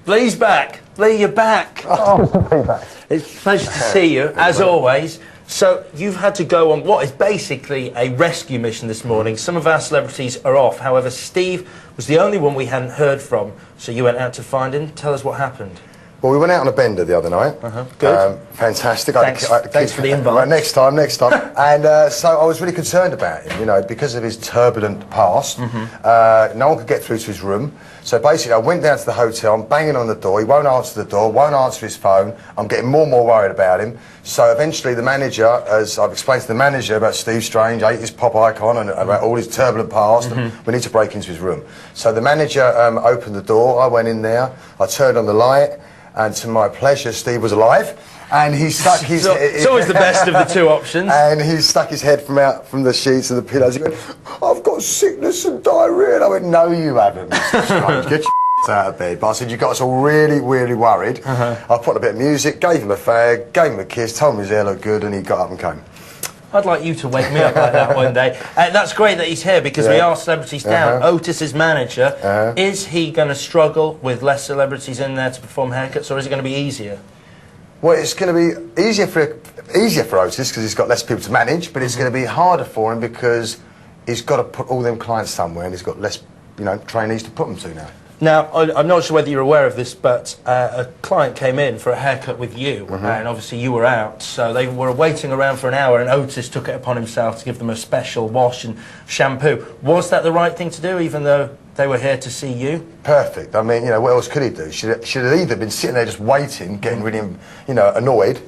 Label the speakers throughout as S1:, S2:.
S1: Lee's back. Lee, you're back.
S2: Oh, back.
S1: It's a pleasure to see you, as always. So, you've had to go on what is basically a rescue mission this morning. Some of our celebrities are off. However, Steve was the only one we hadn't heard from. So you went out to find him. Tell us what happened.
S2: Well, we went out on a bender the other night.
S1: Good.
S2: Fantastic.
S1: Thanks for the invite.
S2: Right, next time. And so I was really concerned about him, you know, because of his turbulent past. No one could get through to his room. So basically, I went down to the hotel, I'm banging on the door, he won't answer the door, won't answer his phone. I'm getting more and more worried about him. So eventually the manager, as I've explained to the manager about Steve Strange, 80s pop icon, and about all his turbulent past, and we need to break into his room. So the manager opened the door, I went in there, I turned on the light, and to my pleasure, Steve was alive. And he stuck his...
S1: It's always the best of the two options.
S2: And he stuck his head from the sheets and the pillows. He went, I've got sickness and diarrhoea. And I went, no, you haven't, Mr. Strange. Get your out of bed. But I said, you got us all really, really worried. I put on a bit of music, gave him a fag, gave him a kiss, told him his hair looked good, and he got up and came.
S1: I'd like you to wake me up like that one day. That's great that he's here because we are celebrities down. Otis's manager, is he going to struggle with less celebrities in there to perform haircuts, or is it going to be easier?
S2: Well, it's going to be easier for Otis because he's got less people to manage, but it's going to be harder for him because he's got to put all them clients somewhere and he's got less, you know, trainees to put them to now.
S1: Now, I'm not sure whether you're aware of this, but a client came in for a haircut with you, and obviously you were out, so they were waiting around for an hour, and Otis took it upon himself to give them a special wash and shampoo. Was that the right thing to do, even though they were here to see you?
S2: Perfect. I mean, you know, what else could he do? Should have either been sitting there just waiting, getting really, you know, annoyed,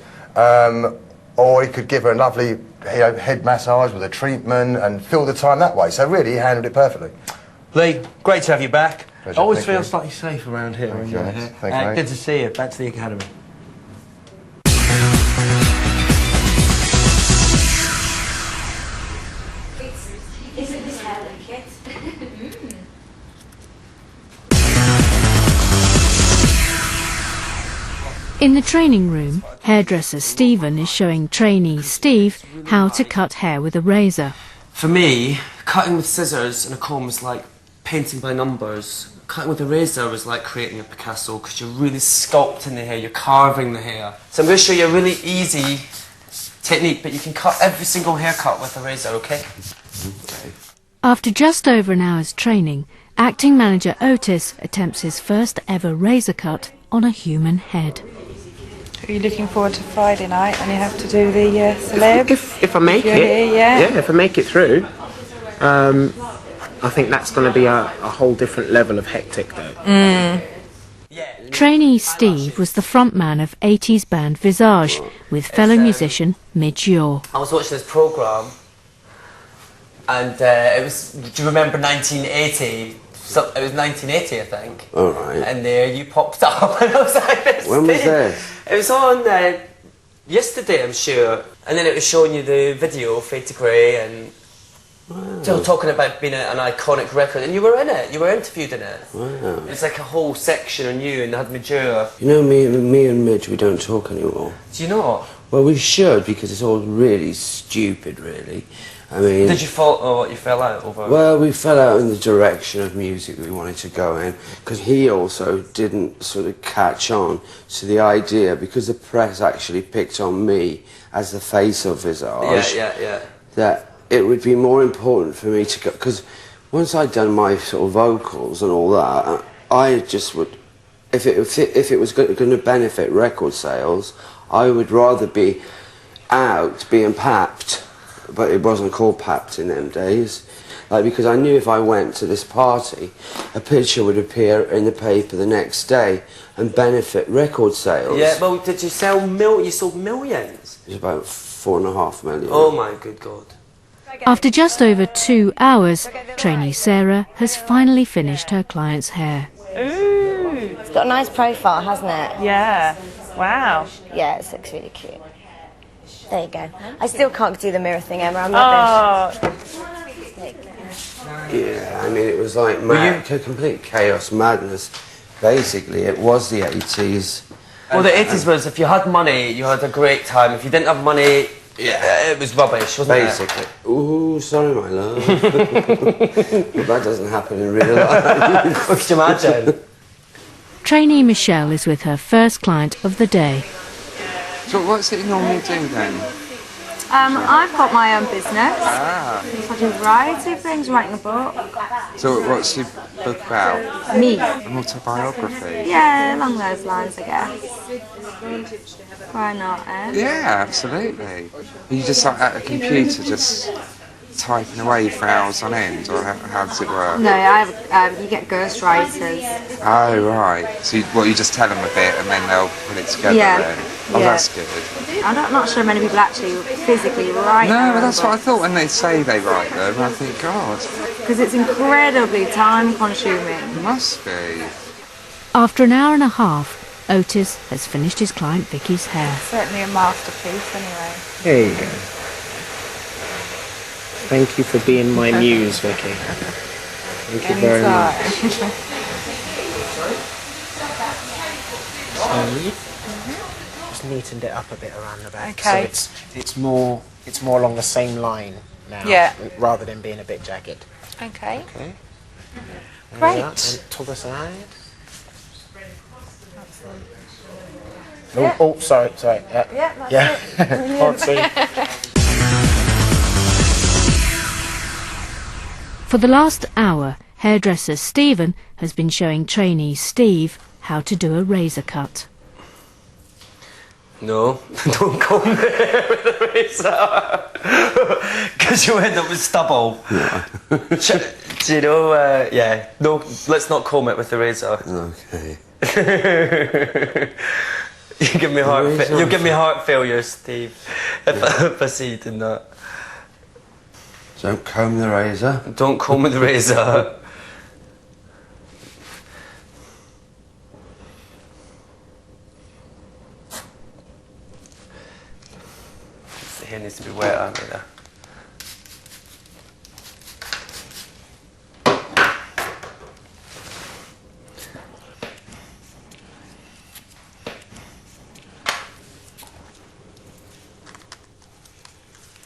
S2: or he could give her a lovely, you know, head massage with a treatment and fill the time that way. So really, he handled it perfectly.
S1: Lee, great to have you back.
S2: Pleasure.
S1: Always
S2: Thank
S1: feels
S2: you.
S1: slightly safe around here when you're here.
S2: Thank you, mate.
S1: Good to see you. Back to the academy.
S3: Isn't this hair like
S4: In the training room, hairdresser Stephen is showing trainee Steve how to cut hair with a razor.
S5: For me, cutting with scissors and a comb was like painting by numbers. Cutting with a razor was like creating a Picasso because you're really sculpting the hair, you're carving the hair. So I'm going to show you a really easy technique, but you can cut every single haircut with a razor, okay?
S2: Okay.
S4: After just over an hour's training, acting manager Otis attempts his first ever razor cut on a human head.
S6: Are you looking forward to Friday night when you have to do the celeb?
S7: If I make it,
S6: here,
S7: if I make it through, I think that's going to be a whole different level of hectic though.
S4: Trainee Steve was the frontman of 80s band Visage with fellow musician Midge Ure.
S5: I was watching this programme and it was, do you remember 1980? So, it was 1980, I think.
S8: All right.
S5: And there you popped up and I was like, this
S8: When was
S5: thing.
S8: this?
S5: It was on yesterday, I'm sure. And then it was showing you the video, Fade to Grey, and still talking about being an iconic record. And you were in it, you were interviewed in it.
S8: Wow.
S5: It's like a whole section on you and they had Majura.
S8: You know, me and Midge, we don't talk anymore.
S5: Do you not?
S8: Well, we should, because it's all really stupid, really. I mean...
S5: Did you fall, or what, you fell out over?
S8: Well, we fell out in the direction of music we wanted to go in, because he also didn't sort of catch on to the idea, because the press actually picked on me as the face of Visage.
S5: Yeah.
S8: That it would be more important for me to go, because once I'd done my sort of vocals and all that, I just would, if it was going to benefit record sales, I would rather be out being papped, but it wasn't called papped in them days, like, because I knew if I went to this party, a picture would appear in the paper the next day and benefit record sales.
S5: Yeah, well, did you sell you sold millions?
S8: It was about 4.5 million.
S5: Oh my good God.
S4: After just over 2 hours, trainee Sarah has finally finished her client's hair.
S6: Ooh,
S3: It's got a nice profile, hasn't it?
S6: yeah. Wow.
S3: Yeah, it looks really cute. There you go. I still can't do the mirror thing, Emma. I'm rubbish. There you go.
S8: Yeah, I mean, it was like complete chaos, madness. Basically, it was the 80s.
S5: Well, the 80s was, if you had money, you had a great time. If you didn't have money, it was rubbish, wasn't
S8: Basically. Ooh, sorry, my love. That doesn't happen in real life.
S5: What could you imagine?
S4: Trainee Michelle is with her first client of the day.
S9: So what's it you normally do then?
S10: I've got my own business.
S9: Ah.
S10: I do a variety of things, writing a book.
S9: So what's your book about?
S10: Me.
S9: An autobiography?
S10: Yeah, along those lines, I guess. Why not, eh?
S9: Yeah, absolutely. Are you just like at a computer, just typing away for hours on end, or how does it work?
S10: No, you get ghostwriters.
S9: Oh, right. So you just tell them a bit and then they'll put it together then? Oh,
S10: yeah.
S9: that's good.
S10: I'm not sure many people actually physically write
S9: No,
S10: their
S9: but
S10: own
S9: that's what I
S10: books.
S9: thought when they say they write them. I think, God,
S10: Because it's incredibly time consuming.
S9: it must be.
S4: After an hour and a half, Otis has finished his client Vicky's hair.
S6: Certainly a masterpiece, anyway.
S7: There you go. Thank you for being my muse, Vicky. Thank you very much. Just neatened it up a bit around the back,
S6: Okay.
S7: so it's more along the same line now,
S6: Yeah.
S7: rather than being a bit jagged.
S6: Okay.
S7: Okay.
S6: Great.
S7: And to the side.
S6: Yeah.
S7: Oh, sorry.
S6: Yeah, that's
S7: Yeah.
S6: it.
S7: Can't see.
S4: For the last hour, hairdresser Stephen has been showing trainee Steve how to do a razor cut.
S5: No, don't comb the hair with a razor. Because you end up with stubble. Do you know, yeah, no, let's not comb it with the razor.
S8: Okay.
S5: You give me heart failure, Steve, if I see you doing that.
S8: Don't comb the razor.
S5: Don't comb with the razor. The hair needs to be wet, aren't it?